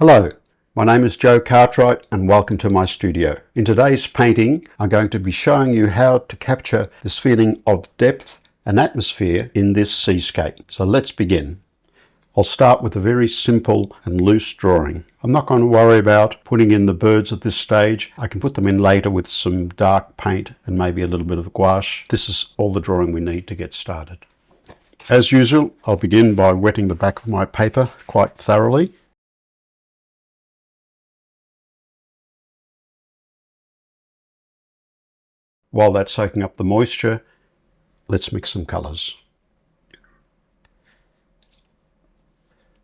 Hello, my name is Joe Cartwright and welcome to my studio. In today's painting, I'm going to be showing you how to capture this feeling of depth and atmosphere in this seascape. So let's begin. I'll start with a very simple and loose drawing. I'm not going to worry about putting in the birds at this stage. I can put them in later with some dark paint and maybe a little bit of gouache. This is all the drawing we need to get started. As usual, I'll begin by wetting the back of my paper quite thoroughly. While that's soaking up the moisture, let's mix some colours.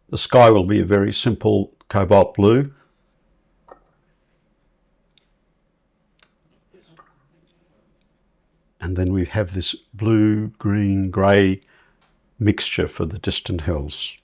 The sky will be a very simple cobalt blue. And then we have this blue, green, grey mixture for the distant hills.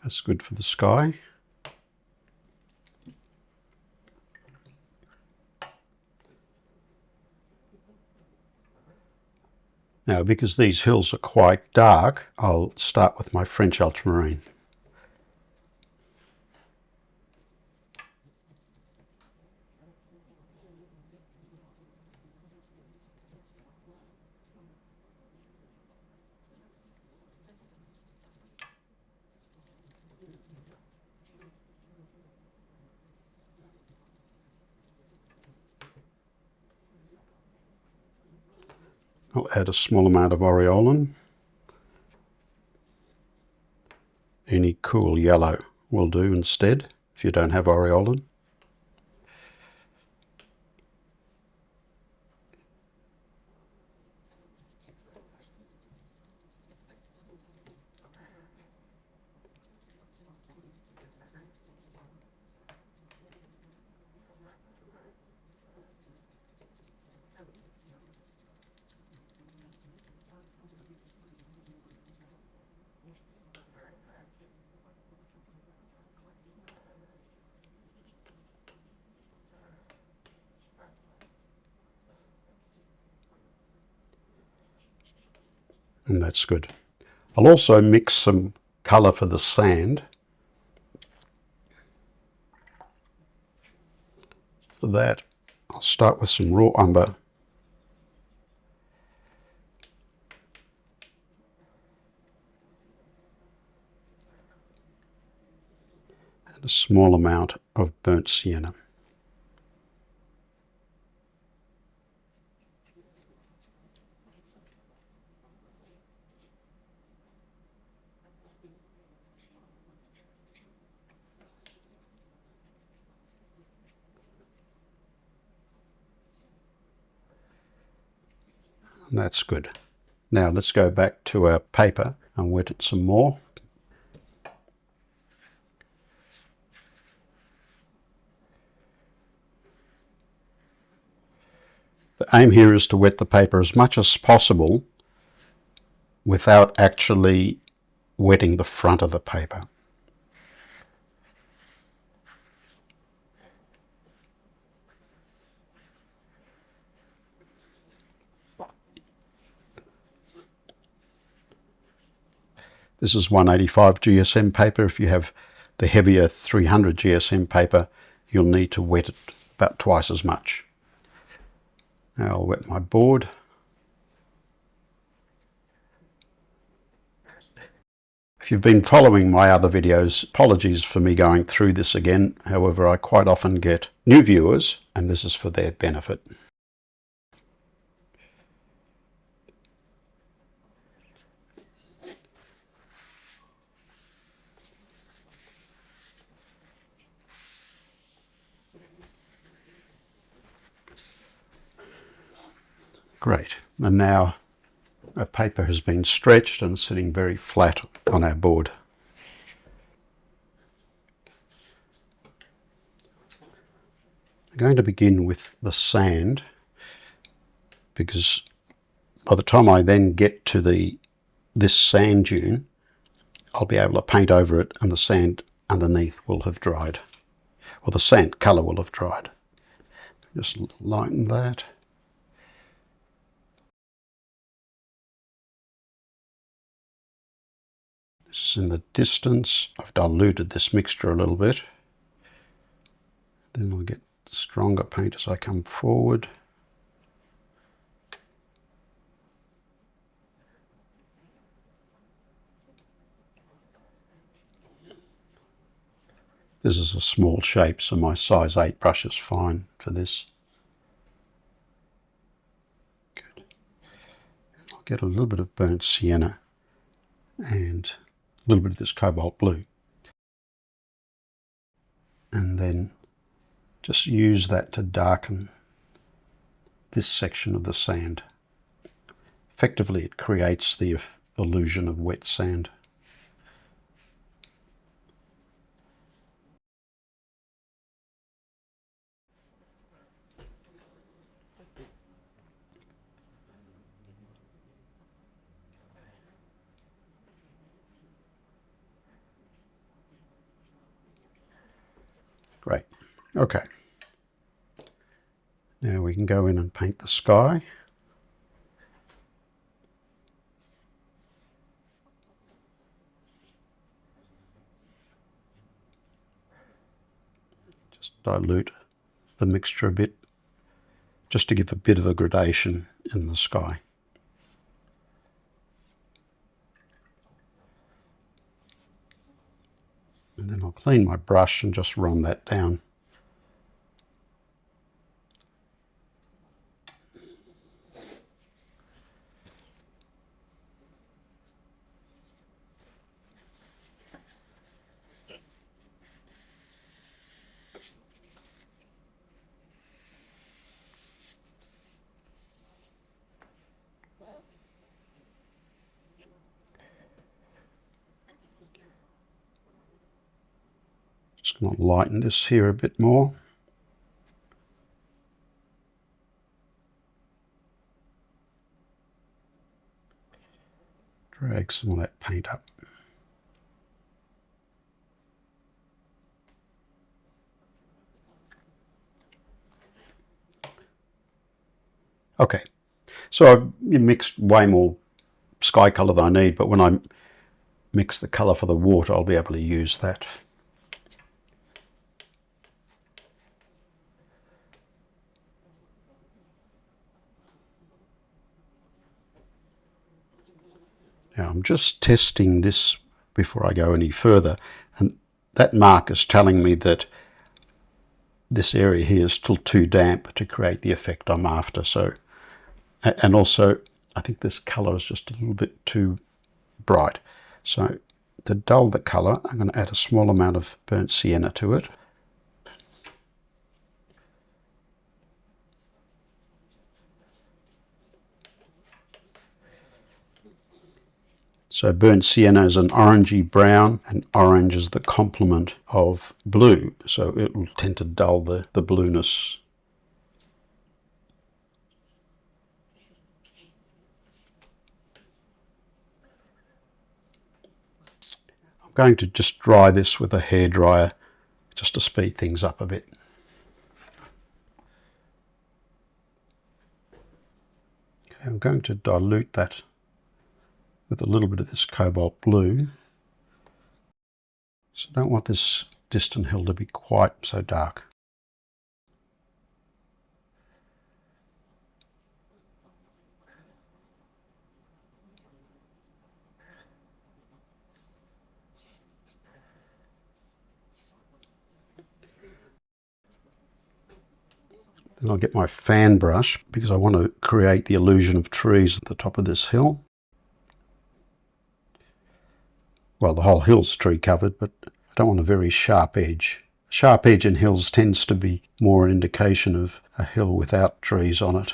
That's good for the sky. Now, because these hills are quite dark, I'll start with my French Ultramarine. I'll add a small amount of Aureolin. Any cool yellow will do instead, if you don't have Aureolin. And that's good. I'll also mix some colour for the sand. For that, I'll start with some raw umber. And a small amount of burnt sienna. And that's good. Now let's go back to our paper and wet it some more. The aim here is to wet the paper as much as possible without actually wetting the front of the paper. This is 185 GSM paper. If you have the heavier 300 GSM paper, you'll need to wet it about twice as much. Now I'll wet my board. If you've been following my other videos, apologies for me going through this again. However, I quite often get new viewers, and this is for their benefit. Great. And now our paper has been stretched and sitting very flat on our board. I'm going to begin with the sand, because by the time I then get to this sand dune, I'll be able to paint over it and the sand underneath will have dried, or the sand colour will have dried. Just lighten that. This is in the distance. I've diluted this mixture a little bit. Then I'll get stronger paint as I come forward. This is a small shape, so my size 8 brush is fine for this. Good. I'll get a little bit of burnt sienna and a little bit of this cobalt blue. And then just use that to darken this section of the sand. Effectively, it creates the illusion of wet sand. Great. Okay. Now we can go in and paint the sky. Just dilute the mixture a bit, just to give a bit of a gradation in the sky. And then I'll clean my brush and just run that down. Just going to lighten this here a bit more. Drag some of that paint up. Okay, so I've mixed way more sky colour than I need, but when I mix the colour for the water, I'll be able to use that. Now I'm just testing this before I go any further, and that mark is telling me that this area here is still too damp to create the effect I'm after. So, and also I think this colour is just a little bit too bright. So to dull the colour, I'm going to add a small amount of burnt sienna to it. So burnt sienna is an orangey brown, and orange is the complement of blue, so it will tend to dull the blueness. I'm going to just dry this with a hairdryer just to speed things up a bit. Okay, I'm going to dilute that with a little bit of this cobalt blue. So I don't want this distant hill to be quite so dark. Then I'll get my fan brush because I want to create the illusion of trees at the top of this hill. Well, the whole hill's tree covered, but I don't want a very sharp edge. A sharp edge in hills tends to be more an indication of a hill without trees on it.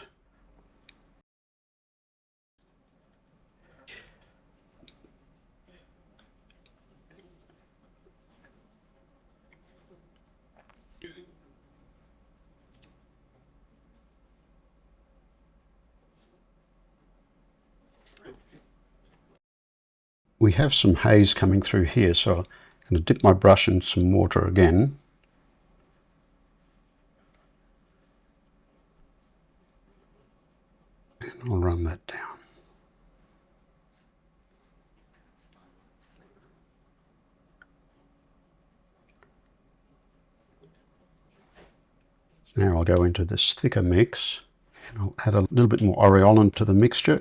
we have some haze coming through here, so I'm going to dip my brush in some water again. And I'll run that down. Now I'll go into this thicker mix, and I'll add a little bit more Aureolin to the mixture.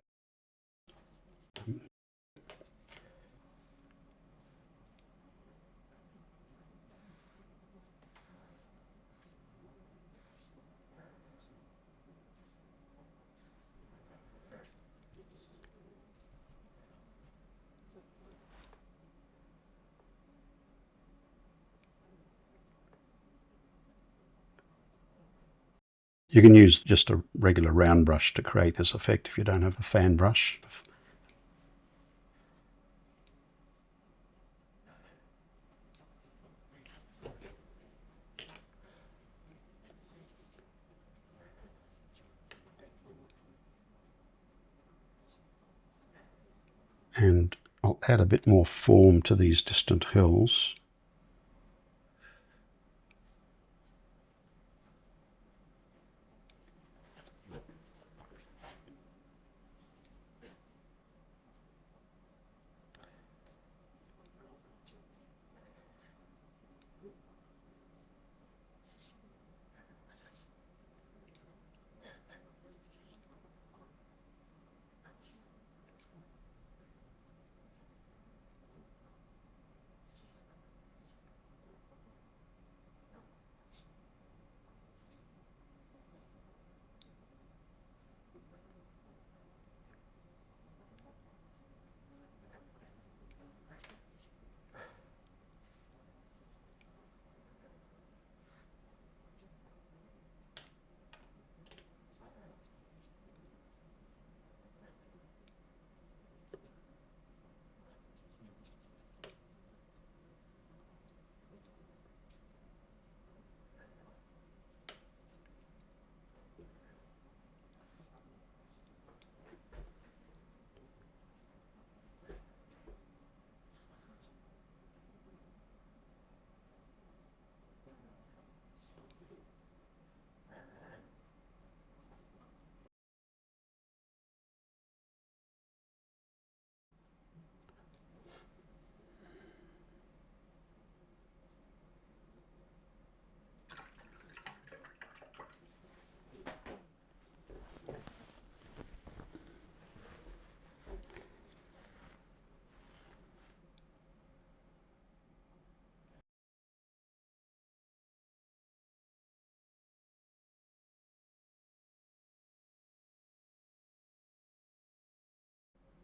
You can use just a regular round brush to create this effect if you don't have a fan brush. And I'll add a bit more form to these distant hills.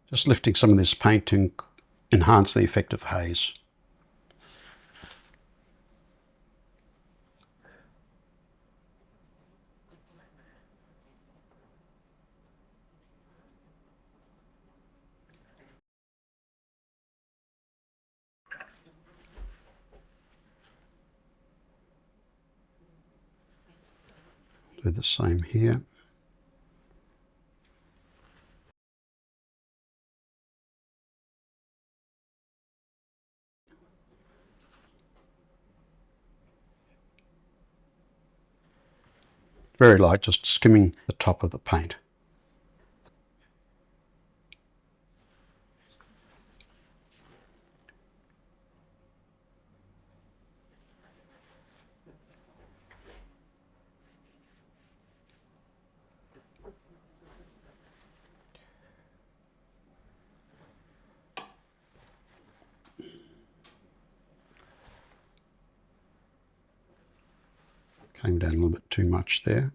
Just lifting some of this paint to enhance the effect of haze. Do the same here. Very light, just skimming the top of the paint. Came down a little bit too much there.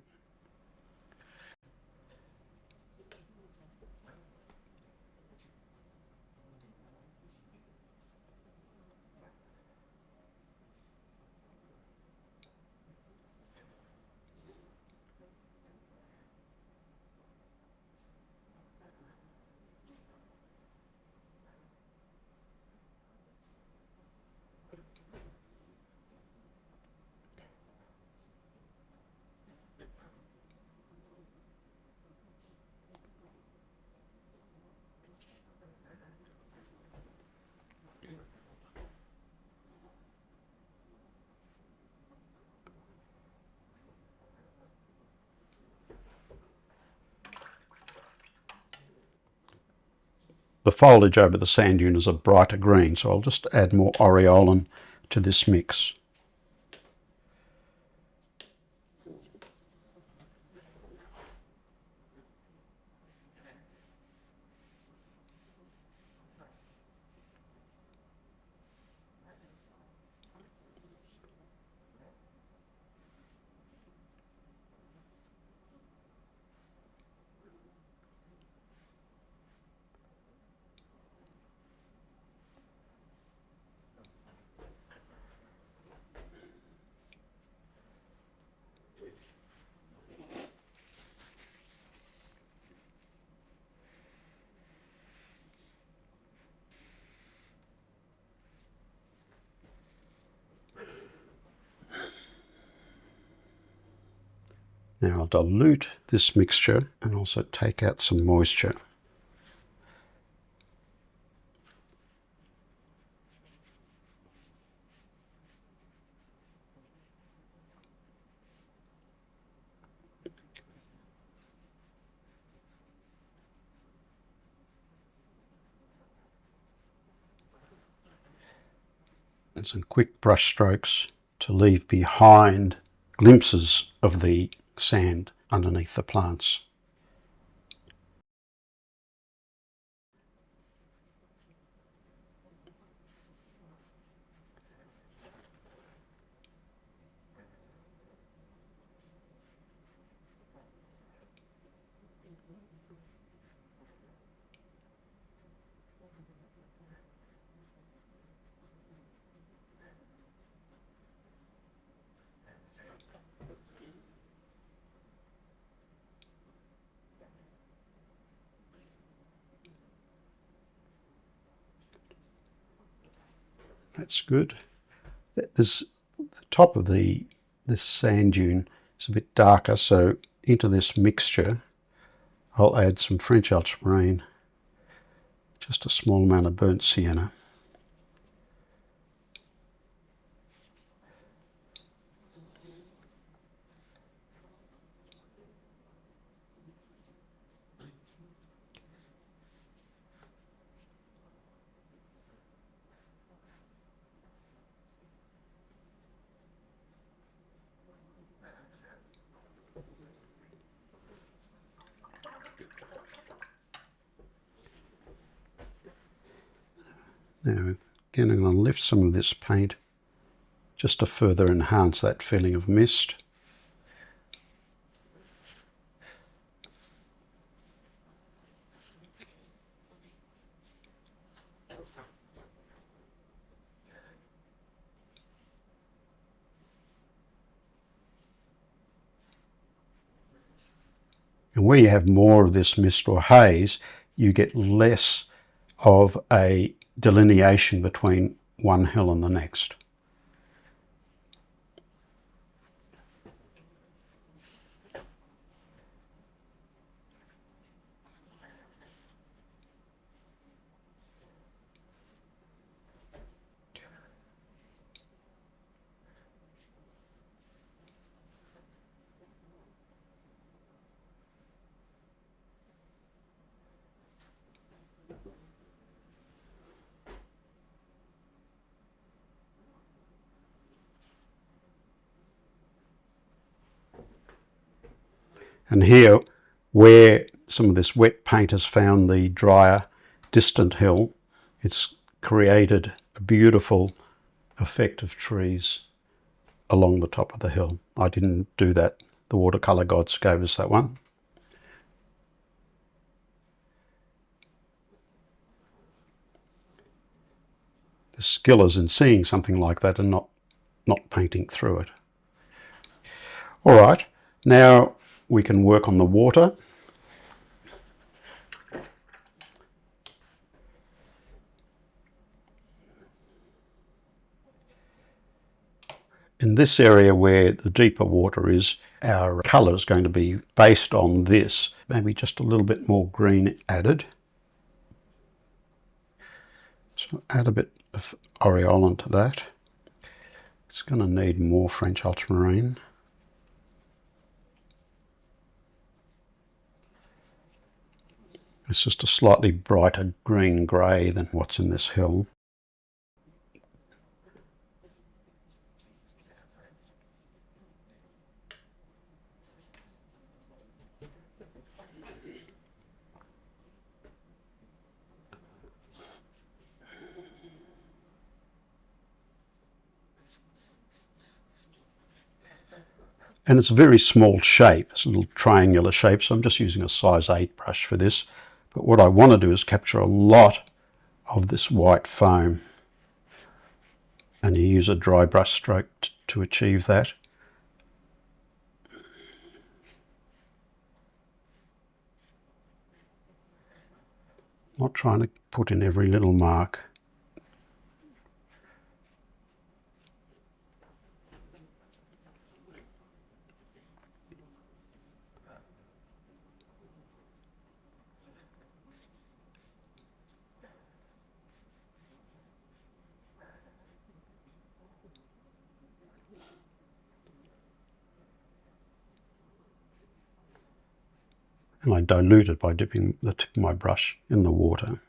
the foliage over the sand dune is a brighter green, so I'll just add more Aureolin to this mix. Now I'll dilute this mixture and also take out some moisture. And some quick brush strokes to leave behind glimpses of the sand underneath the plants. That's good. The top of this sand dune is a bit darker, so into this mixture I'll add some French Ultramarine, just a small amount of burnt sienna. Now again, I'm going to lift some of this paint just to further enhance that feeling of mist. And where you have more of this mist or haze, you get less of a delineation between one hill and the next. And here, where some of this wet paint has found the drier, distant hill, it's created a beautiful effect of trees along the top of the hill. I didn't do that. The watercolor gods gave us that one. The skill is in seeing something like that and not painting through it. All right, now we can work on the water. In this area where the deeper water is, our colour is going to be based on this. Maybe just a little bit more green added. So add a bit of Aureolin to that. It's going to need more French Ultramarine. It's just a slightly brighter green-grey than what's in this hill. And it's a very small shape. It's a little triangular shape, so I'm just using a size 8 brush for this. But what I want to do is capture a lot of this white foam. And you use a dry brush stroke to achieve that. Not trying to put in every little mark. And I dilute it by dipping the tip of my brush in the water.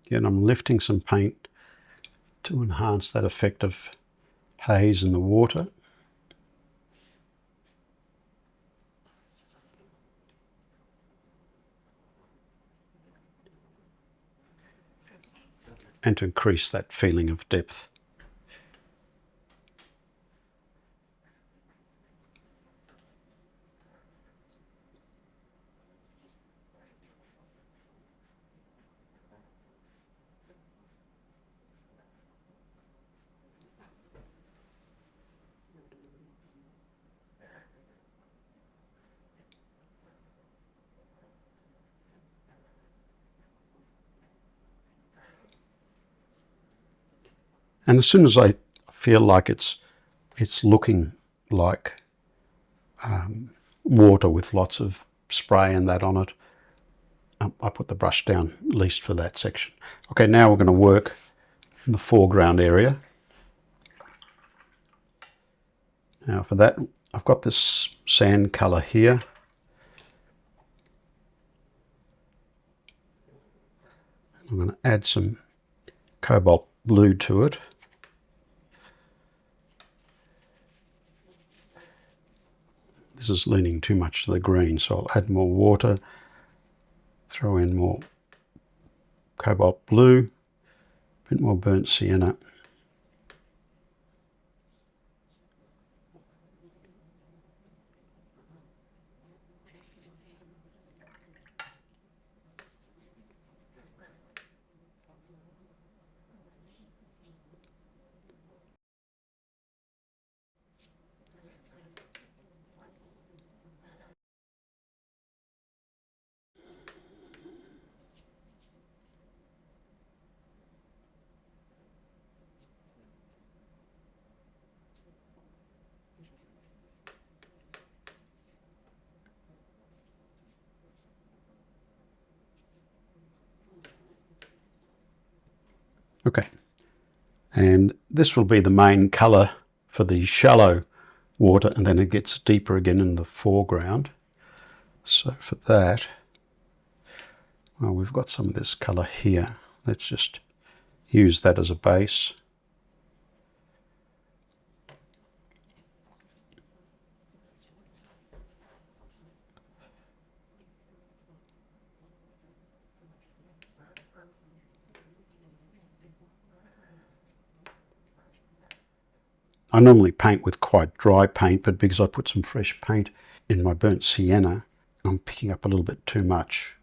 Again, I'm lifting some paint to enhance that effect of haze in the water. And to increase that feeling of depth. And as soon as I feel like it's looking like water with lots of spray and that on it, I put the brush down, at least for that section. Okay, now we're going to work in the foreground area. Now for that, I've got this sand colour here. I'm going to add some Cobalt Blue to it. This is leaning too much to the green, so I'll add more water, throw in more Cobalt Blue, a bit more burnt sienna. Okay, and this will be the main colour for the shallow water, and then it gets deeper again in the foreground. So for that, well, we've got some of this colour here. Let's just use that as a base. I normally paint with quite dry paint, but because I put some fresh paint in my burnt sienna, I'm picking up a little bit too much.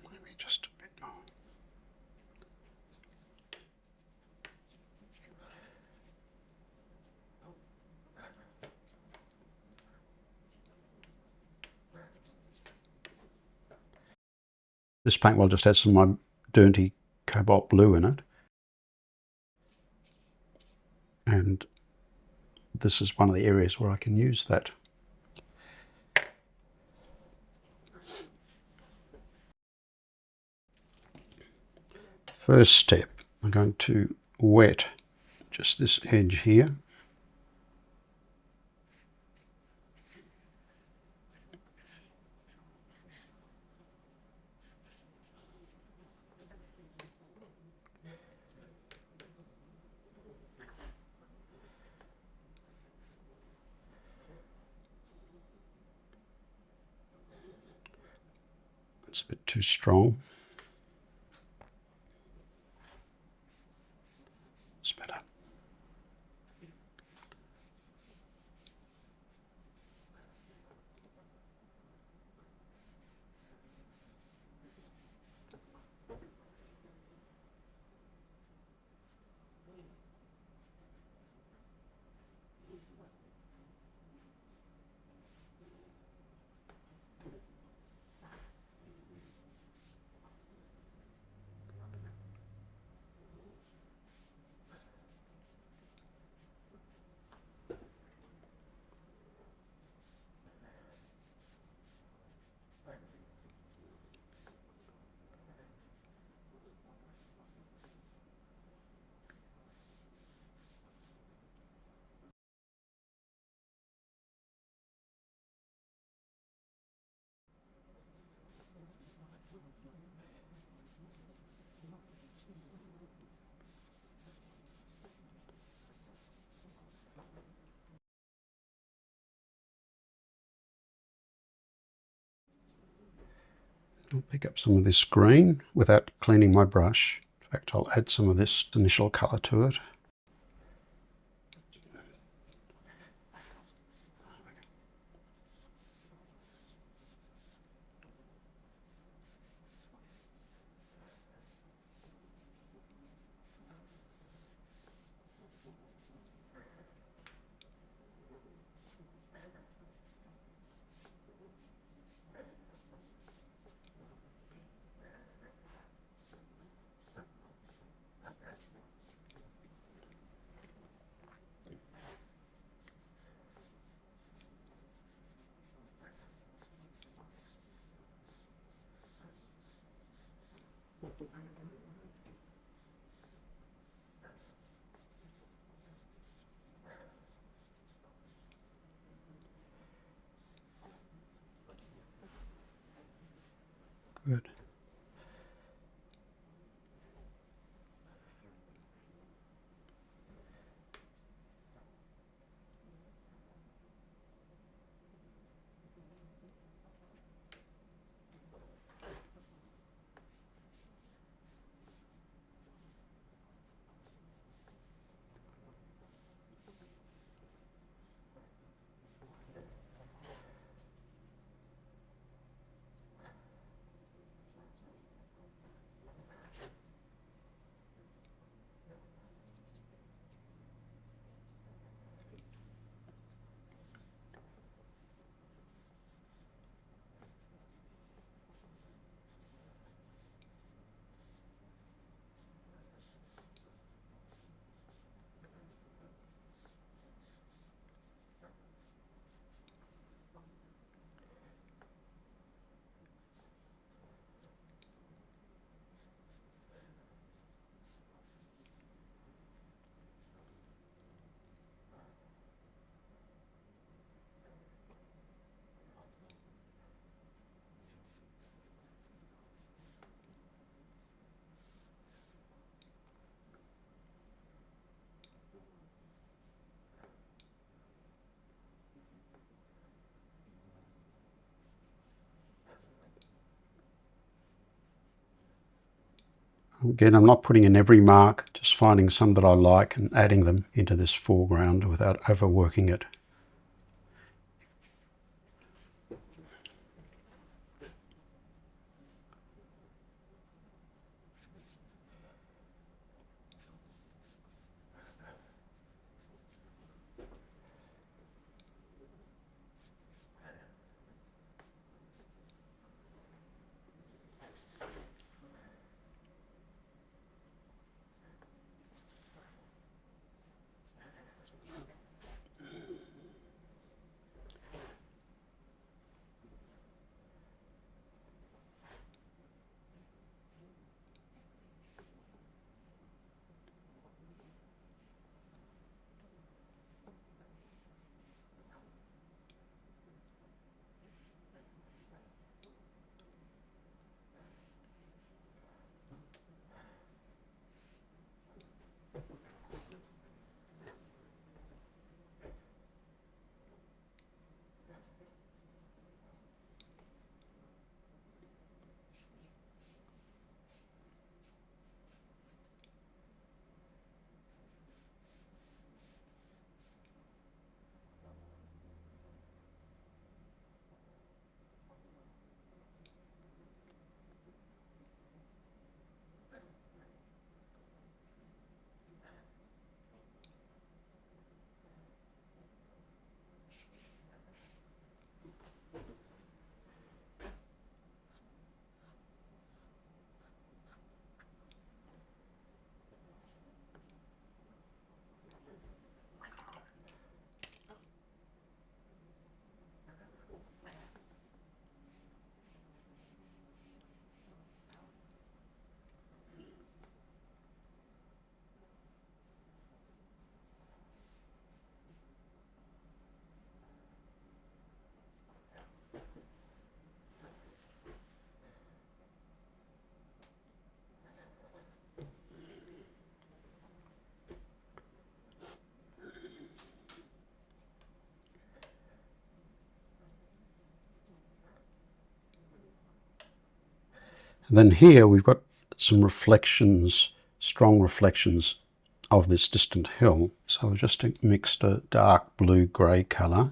Maybe just a bit more. This paint will just has some of my dirty Cobalt Blue in it. And this is one of the areas where I can use that. First step, I'm going to wet just this edge here. It's a bit too strong. It's better. I'll pick up some of this green without cleaning my brush. In fact, I'll add some of this initial colour to it. Good. Again, I'm not putting in every mark, just finding some that I like and adding them into this foreground without overworking it. And then here we've got some reflections, strong reflections of this distant hill. So I've just mixed a dark blue-grey colour.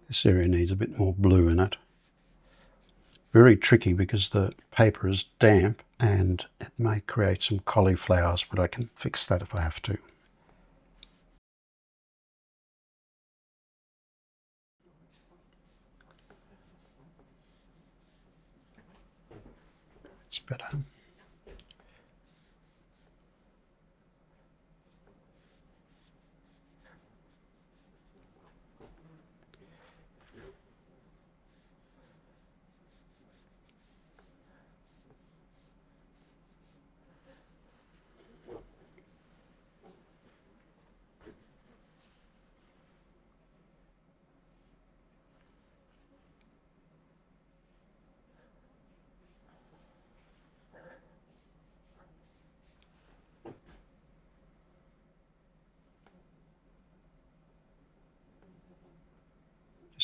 This area needs a bit more blue in it. Very tricky because the paper is damp and it may create some cauliflowers, but I can fix that if I have to. It's better.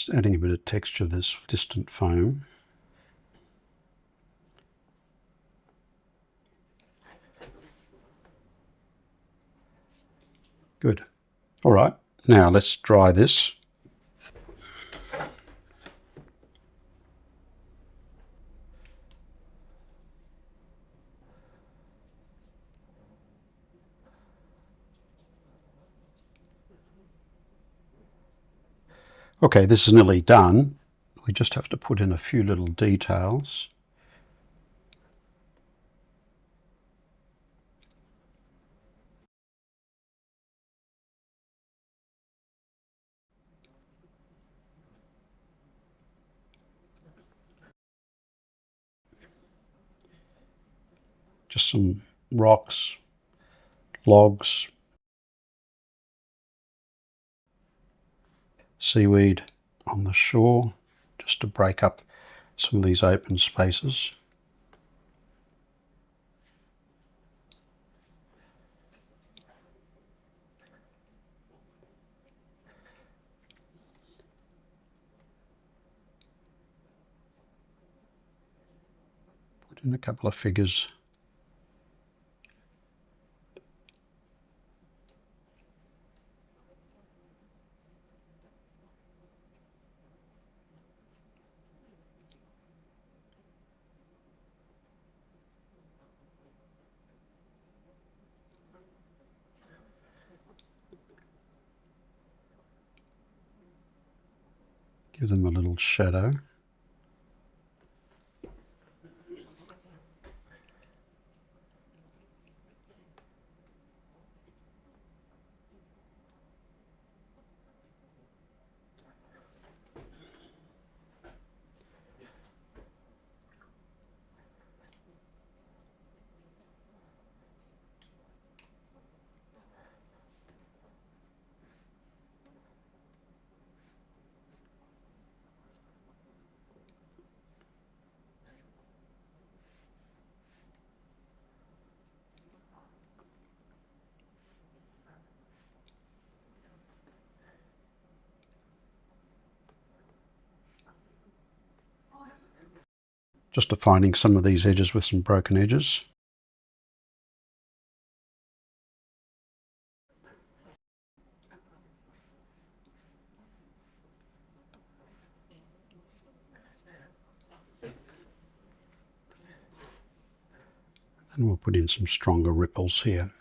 Just adding a bit of texture to this distant foam. Good. All right, now let's dry this. Okay, this is nearly done. We just have to put in a few little details. Just some rocks, logs, seaweed on the shore, just to break up some of these open spaces. Put in a couple of figures. Give them a little shadow. Just defining some of these edges with some broken edges. And we'll put in some stronger ripples here.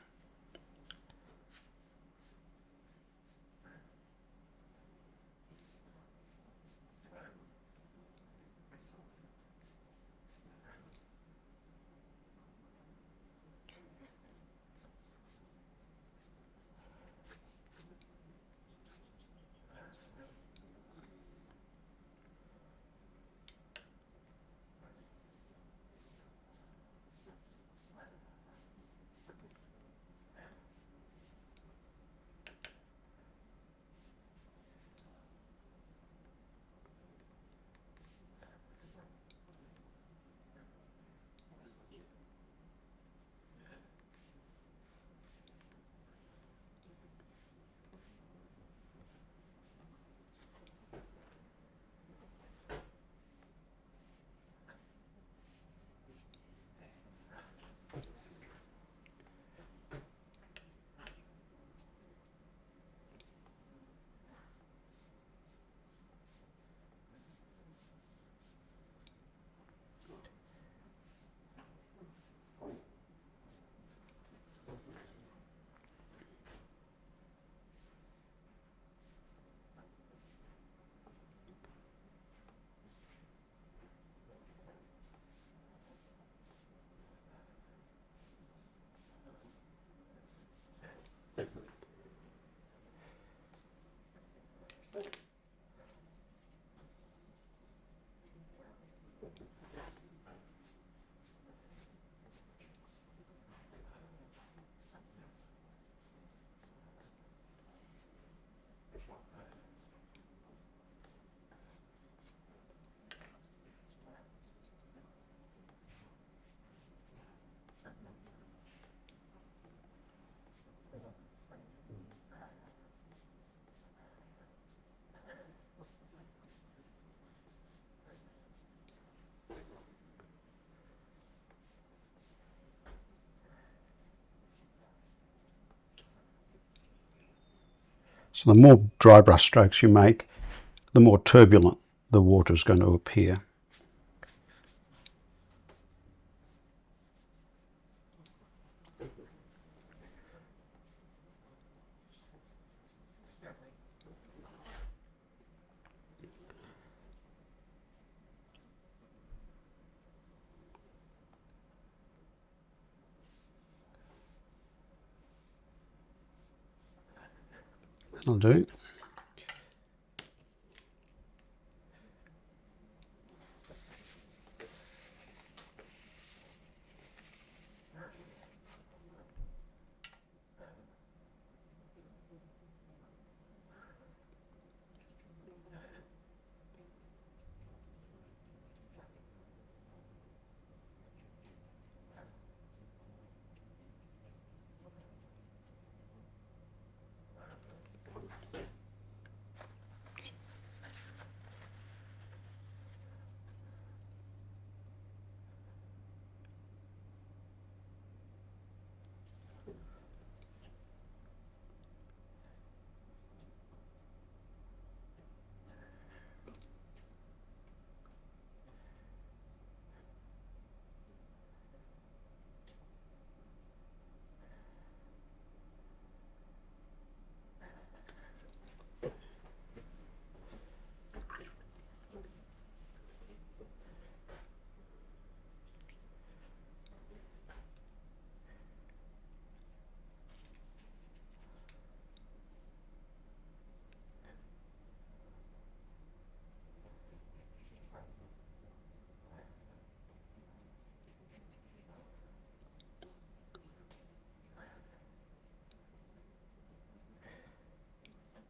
So the more dry brush strokes you make, the more turbulent the water is going to appear. That'll do.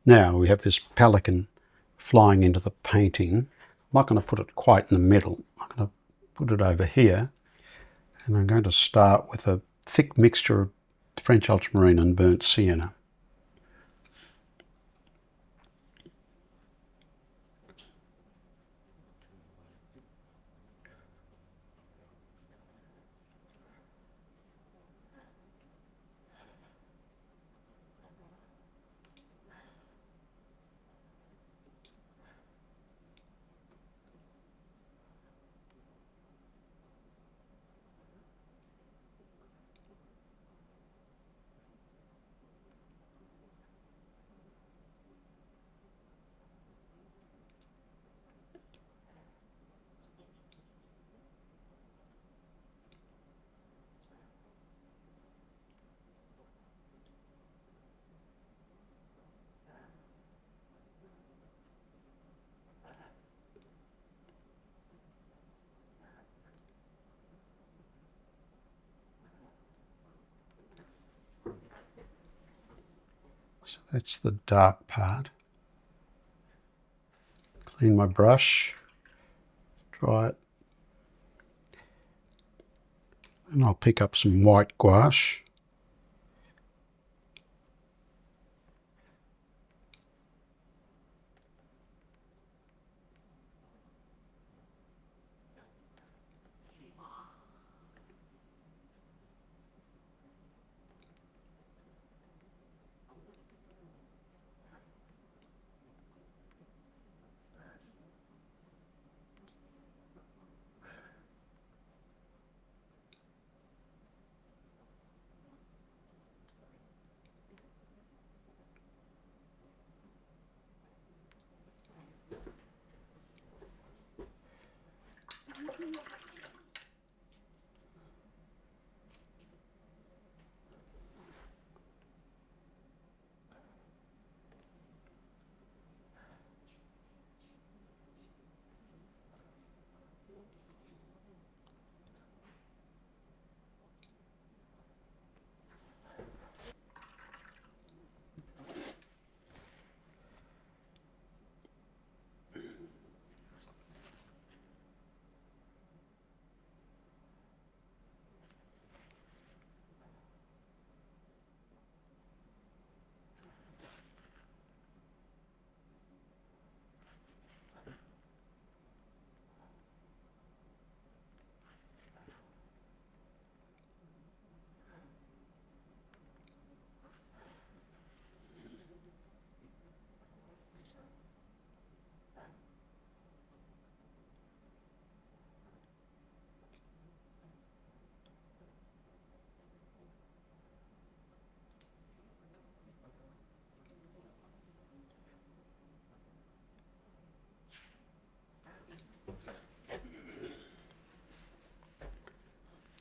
Now we have this pelican flying into the painting. I'm not going to put it quite in the middle. I'm going to put it over here, and I'm going to start with a thick mixture of French ultramarine and burnt sienna. So that's the dark part. Clean my brush, dry it, and I'll pick up some white gouache.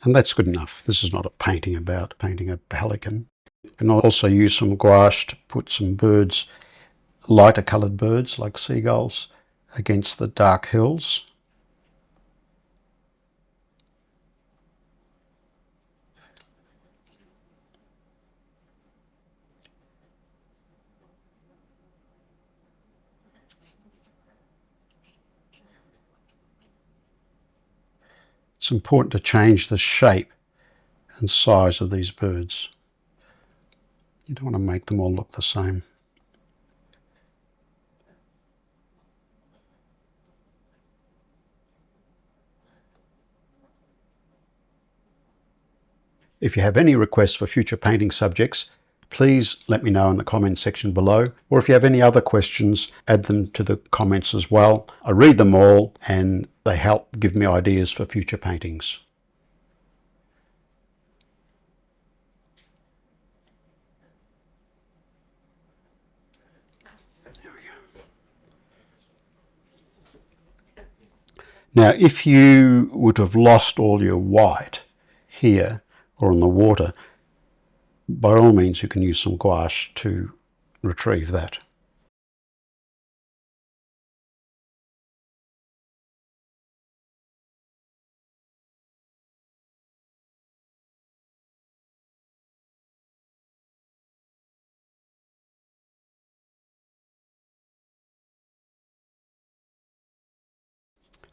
And that's good enough. This is not a painting about painting a pelican. You can also use some gouache to put some birds, lighter coloured birds like seagulls, against the dark hills. It's important to change the shape and size of these birds. You don't want to make them all look the same. If you have any requests for future painting subjects, please let me know in the comments section below, or if you have any other questions, add them to the comments as well. I read them all and they help give me ideas for future paintings. There we go. Now, if you would have lost all your white here or on the water, by all means you can use some gouache to retrieve that.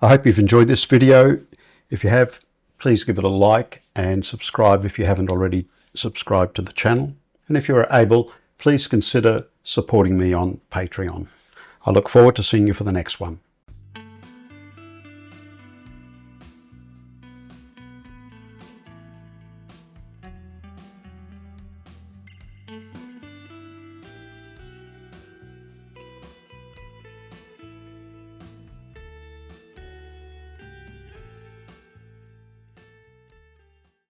I hope you've enjoyed this video. If you have, please give it a like and subscribe if you haven't already subscribed to the channel. And if you're able, please consider supporting me on Patreon. I look forward to seeing you for the next one.